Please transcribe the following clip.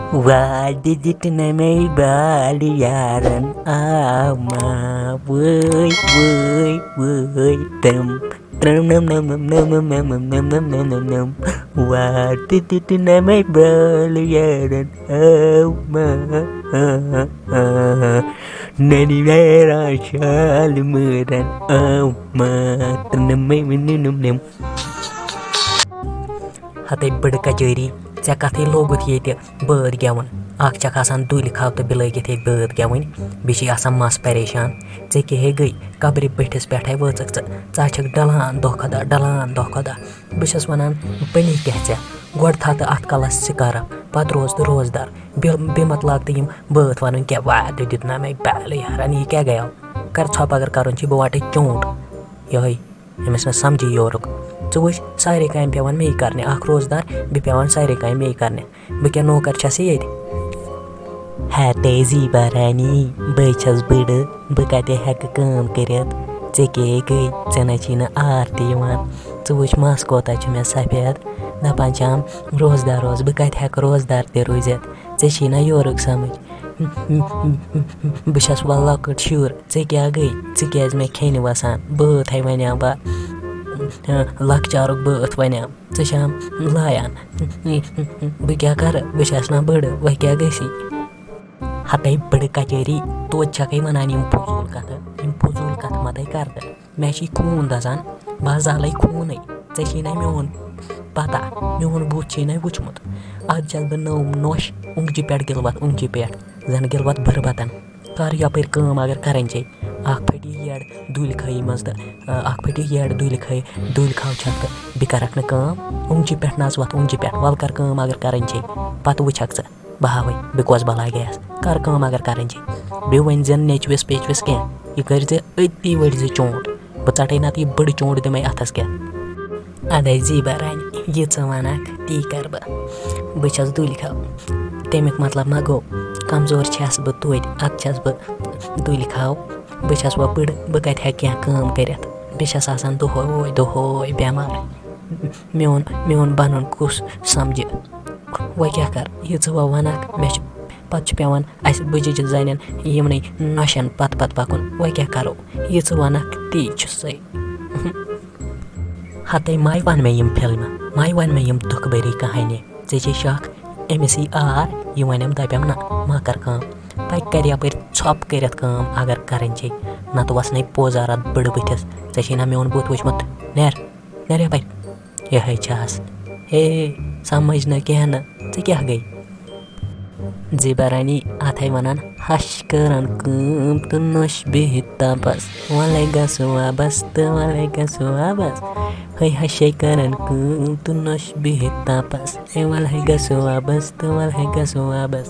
Wadiditna may baliyaran ama woy woy woy tram tram nam nam nam nam nam nam nam nam nam nam nam nam Wadiditna may baliyaran ama Nani mera shalmuran ama tram may nam nam Hatay bada kajari ژےٚ کَتھٕے لوگُتھ ییٚتہِ بٲتھ گٮ۪وُن اَکھ چھَکھ آسان دُلہِ کھَو تہٕ بِلٲگِتھ ییٚتہِ بٲتھ گٮ۪وٕنۍ بیٚیہِ چھِ آسان مَس پریشان ژےٚ کیٛاہ ہے گٔے قبرِ بٔٹھِس پٮ۪ٹھَے وٲژٕکھ ژٕ چھَکھ ڈَلان دۄہ کھۄتہٕ دۄہ ڈَلان دۄہ کھۄتہٕ دۄہ بہٕ چھَس وَنان پٔنی کیٛاہ ژےٚ گۄڈٕ تھاو تہٕ اَتھ کَلَس سِکارَف پَتہٕ روز تہٕ روزدار بیٚیہِ مت لاگ تہٕ یِم بٲتھ وَنُن کیٛاہ وادٕ دیُت نا مےٚ بالہٕ یارَن یہِ کیٛاہ گٔیو کَر ژھۄپ اگر کَرُن چھِ بہٕ واٹَے چونٛٹ یِہوٚے أمِس نہٕ سَمجھی یورُک ژٕ وٕچھ سارے کامہِ پیٚوان مے کَرنہِ اَکھ روزدار بیٚیہِ پیٚوان سارے کامہِ مے کَرنہِ بہٕ کیٛاہ نوکر چھَسے ییٚتہِ ہتے زیٖبا رانی بٔے چھَس بٕڈٕ بہٕ کَتہِ ہٮ۪کہٕ کٲم کٔرِتھ ژےٚ کیٛاہ گٔے ژےٚ نَے چھی نہٕ آر تہِ یِوان ژٕ وٕچھ مَس کوتاہ چھُ مےٚ سفید دَپان چھَم روزدار روز بہٕ کَتہِ ہٮ۪کہٕ روزدار تہِ روٗزِتھ ژےٚ چھی نہ یورُک سَمٕجھ بہٕ چھَس وَ لۄکُٹ شُر ژےٚ کیٛاہ گٔے ژٕ کیٛازِ مےٚ کھیٚنہِ وَسان بٲتھَے وَنیٛام بہٕ لۄکچارُک بٲتھ وَنیٛام ژٕ چھَم لایان بہٕ کیٛاہ کَرٕ بہٕ چھَس نا بٕڈٕ وۄنۍ کیٛاہ گٔژھی ہَتے بٕڈٕ کچٲری توتہِ چھَکھَے وَنان یِم فضوٗل کَتھٕ مَتَے کَر تہٕ مےٚ چھی خوٗن دَزان بہٕ حظ زالَے خوٗنٕے ژےٚ چھی نہ میون پَتہ میون بُتھ چھی نہ وٕچھمُت اَدٕ چھَس بہٕ نٔو نوٚش اوٚنٛگجہِ پٮ۪ٹھ گِلوَتھ اوٚنٛگجہِ پٮ۪ٹھ زَن گِلوَتھ بٕربَتَن کَر یَپٲرۍ کٲم اگر کَرٕنۍ چھے اَکھ پھٔٹی یٔڈ دُلہِ کھٲیی منٛز تہٕ اَکھ پھٔٹی یٔڈ دُلہِ کھَو چھَکھ تہٕ بیٚیہِ کَرَکھ نہٕ کٲم اوٚنٛگجہِ پٮ۪ٹھ نَژ وَتھ اوٚنٛگجہِ پٮ۪ٹھ وَلہٕ کَر کٲم اگر کَرٕنۍ چھے پَتہٕ وٕچھکھ ژٕ بہٕ ہاوَے بہٕ کۄس بَلاے گٔیَس کَر کٲم اگر کَرٕنۍ چھے بیٚیہِ ؤنۍ زٮ۪ن نیٚچوِس پیٚچوِس کینٛہہ یہِ کٔرۍزِ أتی ؤڑۍزِ چونٛٹ بہٕ ژَٹَے نَتہٕ یہِ بٔڑ چونٛٹ دِمَے اَتھَس کٮ۪تھ اَدَے زیٖبا رانہِ یہِ ژٕ وَنَکھ تی کَرٕ بہٕ چھَس دُلہِ کھَو تَمیُک مطلب ما گوٚو کمزور چھَس بہٕ توتہِ اَدٕ چھَس بہٕ دُلہِ کھَو بہٕ چھَس وۄنۍ بٕڈٕ بہٕ کَتہِ ہٮ۪کہٕ کینٛہہ کٲم کٔرِتھ بہٕ چھَس آسان دۄہَے بٮ۪مار میون بَنُن کُس سَمجہِ وۄنۍ کیٛاہ کَرٕ یہِ ژٕ وۄنۍ وَنَکھ مےٚ چھِ پَتہٕ چھُ پٮ۪وان اَسہِ بٕجِجہِ زَنٮ۪ن یِمنٕے نۄشَن پَتہٕ پَکُن وۄنۍ کیٛاہ کَرو یہِ ژٕ وَنَکھ تی چھُسَے ہَتے مَے وَن مےٚ یِم فِلمہٕ مَے وَن مےٚ یِم دُکھ بٔری کہانی ژےٚ چھے شَکھ أمِس یی آر یہِ وَنٮ۪م دَپٮ۪م نہ ما کَر کٲم وۄنۍ کَرِ یَپٲرۍ ژھۄپ کٔرِتھ کٲم اگر کَرٕنۍ چھے نَتہٕ وَسنَے پوزار اَتھ بٕڈٕ بٕتھِس ژےٚ چھی نہ میون بُتھ وٕچھمُت نیر یَپٲرۍ یِہوٚے چھَس ہے سَمٕجھ نہٕ کینٛہہ نہٕ ژےٚ کیٛاہ گٔے زیٖبا رانی اَتھَے وَنان ہَش کَران کٲم تہٕ نوٚش بِہِتھ تاپَس وَلَے گژھو واپَس تہٕ وَلَے گژھو واپَس ہے ہَشے کَران کٲم تہٕ نوٚش بِہِتھ تاپَس ہے وَلہٕ ہے گژھو واپَس تہٕ وَلہٕ ہے گژھو واپَس